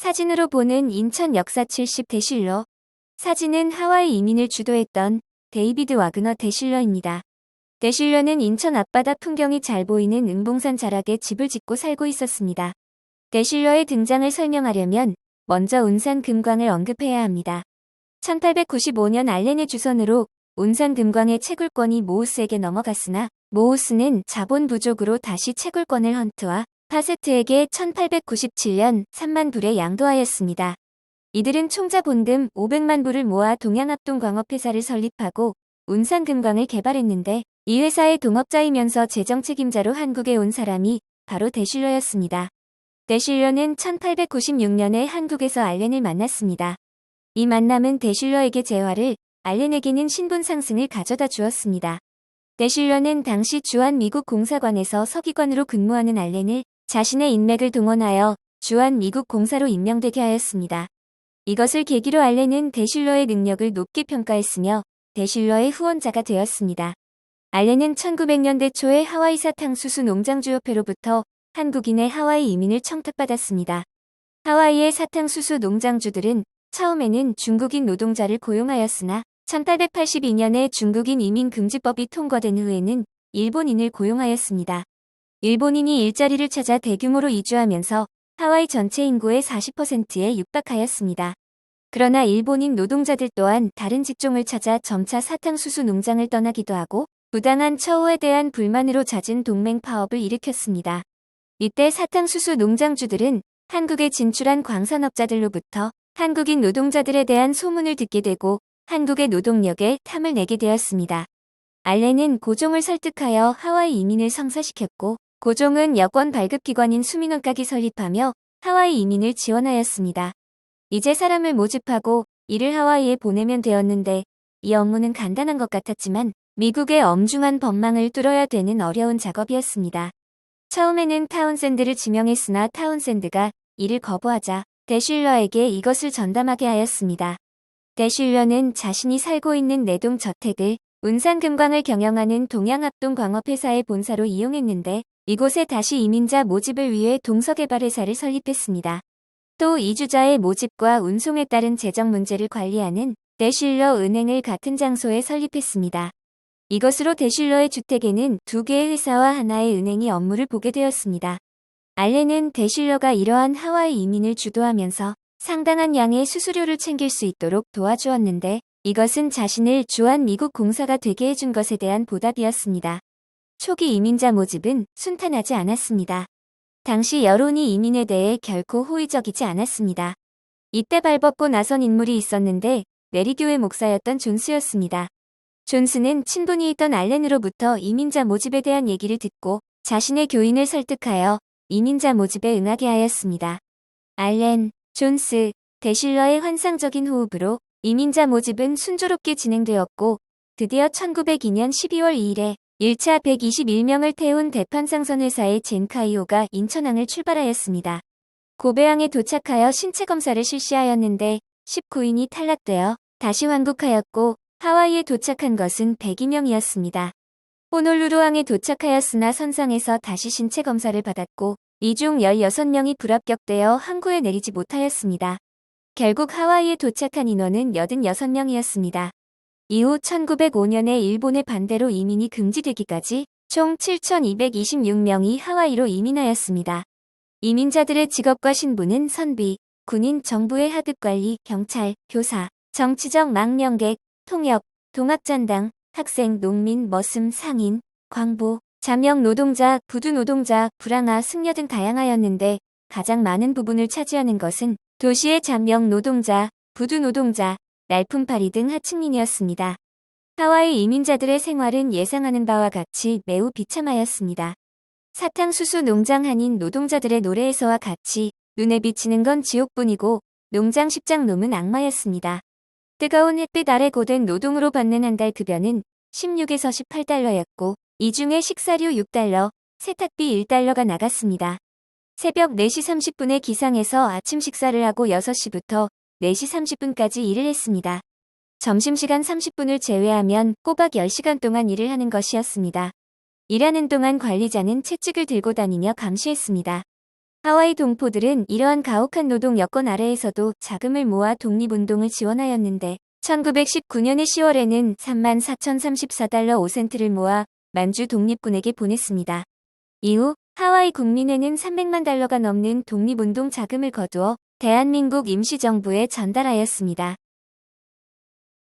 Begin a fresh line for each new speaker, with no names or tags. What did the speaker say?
사진으로 보는 인천 역사 70 대실러. 사진은 하와이 이민을 주도했던 데이비드 와그너 대실러입니다. 대실러는 인천 앞바다 풍경이 잘 보이는 은봉산 자락에 집을 짓고 살고 있었습니다. 대실러의 등장을 설명하려면 먼저 운산 금광을 언급해야 합니다. 1895년 알렌의 주선으로 운산 금광의 채굴권이 모우스에게 넘어갔으나 모우스는 자본 부족으로 다시 채굴권을 헌트와 파세트에게 1897년 3만 불에 양도하였습니다. 이들은 총자본금 500만 불을 모아 동양합동광업회사를 설립하고 운산금광을 개발했는데 이 회사의 동업자이면서 재정 책임자로 한국에 온 사람이 바로 대실러였습니다. 대실러는 1896년에 한국에서 알렌을 만났습니다. 이 만남은 대실러에게 재화를, 알렌에게는 신분 상승을 가져다 주었습니다. 대실러는 당시 주한 미국 공사관에서 서기관으로 근무하는 알렌을 자신의 인맥을 동원하여 주한 미국 공사로 임명되게 하였습니다. 이것을 계기로 알렌은 대실러의 능력을 높게 평가했으며 대실러의 후원자가 되었습니다. 알렌은 1900년대 초에 하와이 사탕수수 농장주협회로부터 한국인의 하와이 이민을 청탁받았습니다. 하와이의 사탕수수 농장주들은 처음에는 중국인 노동자를 고용하였으나 1882년에 중국인 이민금지법이 통과된 후에는 일본인을 고용하였습니다. 일본인이 일자리를 찾아 대규모로 이주하면서 하와이 전체 인구의 40%에 육박하였습니다. 그러나 일본인 노동자들 또한 다른 직종을 찾아 점차 사탕수수 농장을 떠나기도 하고 부당한 처우에 대한 불만으로 잦은 동맹 파업을 일으켰습니다. 이때 사탕수수 농장주들은 한국에 진출한 광산업자들로부터 한국인 노동자들에 대한 소문을 듣게 되고 한국의 노동력에 탐을 내게 되었습니다. 알렌은 고종을 설득하여 하와이 이민을 성사시켰고 고종은 여권 발급기관인 수민원각이 설립하며 하와이 이민을 지원하였습니다. 이제 사람을 모집하고 이를 하와이에 보내면 되었는데 이 업무는 간단한 것 같았지만 미국의 엄중한 법망을 뚫어야 되는 어려운 작업이었습니다. 처음에는 타운샌드를 지명했으나 타운샌드가 이를 거부하자 대실러에게 이것을 전담하게 하였습니다. 대실러는 자신이 살고 있는 내동 저택을 운산금광을 경영하는 동양합동광업회사의 본사로 이용했는데 이곳에 다시 이민자 모집을 위해 동서개발회사를 설립했습니다. 또 이주자의 모집과 운송에 따른 재정 문제를 관리하는 대실러 은행을 같은 장소에 설립했습니다. 이것으로 대실러의 주택에는 2개의 회사와 하나의 은행이 업무를 보게 되었습니다. 알렌은 대실러가 이러한 하와이 이민을 주도하면서 상당한 양의 수수료를 챙길 수 있도록 도와주었는데 이것은 자신을 주한 미국 공사가 되게 해준 것에 대한 보답이었습니다. 초기 이민자 모집은 순탄하지 않았습니다. 당시 여론이 이민에 대해 결코 호의적이지 않았습니다. 이때 발벗고 나선 인물이 있었는데 메리교회 목사였던 존스였습니다. 존스는 친분이 있던 알렌으로부터 이민자 모집에 대한 얘기를 듣고 자신의 교인을 설득하여 이민자 모집에 응하게 하였습니다. 알렌, 존스, 대실러의 환상적인 호흡으로 이민자 모집은 순조롭게 진행되었고 드디어 1902년 12월 2일에 1차 121명을 태운 대판상선 회사의 젠카이오가 인천항을 출발하였습니다. 고베항에 도착하여 신체 검사를 실시하였는데 19인이 탈락되어 다시 환국하였고 하와이에 도착한 것은 102명이었습니다. 호놀루루항에 도착하였으나 선상에서 다시 신체 검사를 받았고 이 중 16명이 불합격되어 항구에 내리지 못하였습니다. 결국 하와이에 도착한 인원은 86명이었습니다. 이후 1905년에 일본의 반대로 이민이 금지되기까지 총 7,226명이 하와이로 이민하였습니다. 이민자들의 직업과 신분은 선비, 군인, 정부의 하급관리, 경찰, 교사, 정치적 망명객, 통역, 동학잔당, 학생, 농민, 머슴, 상인, 광부, 잠영 노동자, 부두 노동자, 불황아, 승려 등 다양하였는데 가장 많은 부분을 차지하는 것은 도시의 잠영 노동자, 부두 노동자, 날품팔이 등 하층민이었습니다. 하와이 이민자들의 생활은 예상하는 바와 같이 매우 비참하였습니다. 사탕수수 농장 한인 노동자들의 노래에서와 같이 눈에 비치는 건 지옥뿐이고 농장 십장놈은 악마였습니다. 뜨거운 햇빛 아래 고된 노동으로 받는 한 달 급여는 16에서 18달러였고 이 중에 식사료 6달러, 세탁비 1달러가 나갔습니다. 새벽 4시 30분에 기상해서 아침 식사를 하고 6시부터 4시 30분까지 일을 했습니다. 점심시간 30분을 제외하면 꼬박 10시간 동안 일을 하는 것이었습니다. 일하는 동안 관리자는 채찍을 들고 다니며 감시했습니다. 하와이 동포들은 이러한 가혹한 노동 여건 아래에서도 자금을 모아 독립운동을 지원하였는데 1919년의 10월에는 34,034달러 5센트를 모아 만주 독립군에게 보냈습니다. 이후 하와이 국민회는 300만 달러가 넘는 독립운동 자금을 거두어 대한민국 임시정부에 전달하였습니다.